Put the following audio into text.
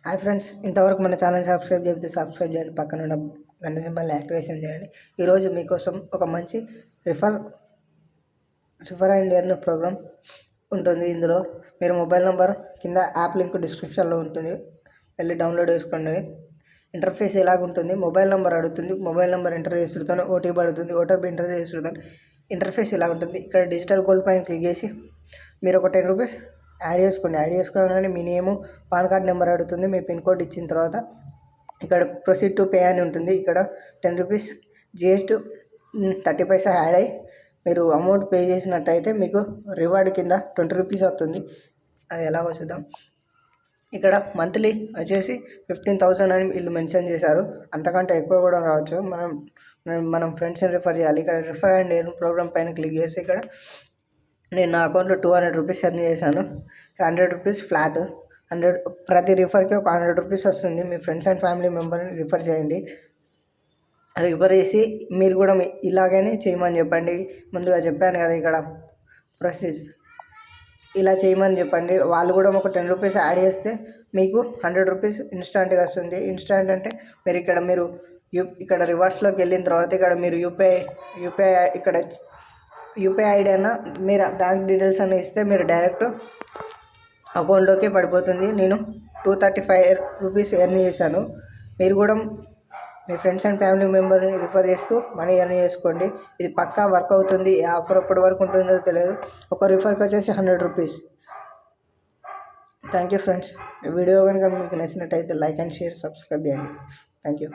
Hi friends, ఇంతవరకు మన channel subscribe చేయండి, పక్కన ఉన్న గంట సింబల్ని యాక్టివేషన్ చేయండి. ఈరోజు మీకోసం ఒక మంచి రిఫర్ అండ్ ఎర్న్ ప్రోగ్రామ్ ఉంటుంది. ఇందులో మీరు మొబైల్ నెంబర్ కింద యాప్ లింక్ డిస్క్రిప్షన్లో ఉంటుంది, వెళ్ళి డౌన్లోడ్ చేసుకోండి. ఇంటర్ఫేస్ ఎలాగుంటుంది, మొబైల్ నెంబర్ అడుగుతుంది, మొబైల్ నెంబర్ ఎంటర్ చేసుడుతాను ఓటీపీ అడుగుతుంది, ఓటీపీ ఎంటర్ చేసుడుతాను. ఇంటర్ఫేస్ ఇలా ఉంటుంది. ఇక్కడ డిజిటల్ గోల్డ్ పైన క్లిక్ చేసి మీరు ఒక 10 రూపీస్ యాడ్ చేసుకోగానే మీ నేము, పాన్ కార్డ్ నెంబర్ అడుగుతుంది. మీ పిన్ కోడ్ ఇచ్చిన తర్వాత ఇక్కడ ప్రొసీడ్ టు పే అని ఉంటుంది. ఇక్కడ 10 రూపీస్ జిఎస్టీ 30 పైసా యాడ్ అయ్యి మీరు అమౌంట్ పే చేసినట్టయితే మీకు రివార్డ్ కింద 20 రూపీస్ వస్తుంది. అది ఎలాగో చూద్దాం. ఇక్కడ మంత్లీ వచ్చేసి 15,000 అని వీళ్ళు మెన్షన్ చేశారు. అంతకంటే ఎక్కువ కూడా రావచ్చు. మనం ఫ్రెండ్స్ని రిఫర్ చేయాలి. ఇక్కడ రిఫర్ అండ్ ఎర్న్ ప్రోగ్రామ్ పైన క్లిక్ చేసి ఇక్కడ నేను నా అకౌంట్లో 200 రూపీస్ ఎర్న్ చేశాను. 100 రూపీస్ ఫ్లాట్, 100 ప్రతి రిఫర్కి ఒక 100 రూపీస్ వస్తుంది. మీ ఫ్రెండ్స్ అండ్ ఫ్యామిలీ మెంబర్ని రిఫర్ చేయండి. రిఫర్ చేసి మీరు కూడా ఇలాగనే చేయమని చెప్పండి. ముందుగా చెప్పాను కదా, ఇక్కడ ప్రొసీజ్ ఇలా చేయమని చెప్పండి. వాళ్ళు కూడా ఒక 10 రూపీస్ యాడ్ చేస్తే మీకు 100 రూపీస్ ఇన్స్టాంట్గా వస్తుంది. ఇన్స్టాంట్ అంటే మీరు ఇక్కడ రివార్డ్స్లోకి వెళ్ళిన తర్వాత ఇక్కడ మీరు యూపీఐ ఐడి అయినా మీరు బ్యాంక్ డీటెయిల్స్ అన్నీ ఇస్తే మీరు డైరెక్ట్ అకౌంట్లోకి పడిపోతుంది. నేను 235 రూపీస్ ఎర్న్ చేశాను. మీరు కూడా మీ ఫ్రెండ్స్ అండ్ ఫ్యామిలీ మెంబర్ని రిఫర్ చేస్తూ మనీ ఎర్న్ చేసుకోండి. ఇది పక్కా వర్క్ అవుతుంది. ఆఫర్ ఎప్పటి వరకు ఉంటుందో తెలియదు. ఒక రిఫర్కి వచ్చేసి 100 రూపీస్. Thank you friends. ఈ వీడియో కనుక మీకు నచ్చినట్టయితే లైక్ అండ్ షేర్, సబ్స్క్రైబ్ చేయండి. Thank you.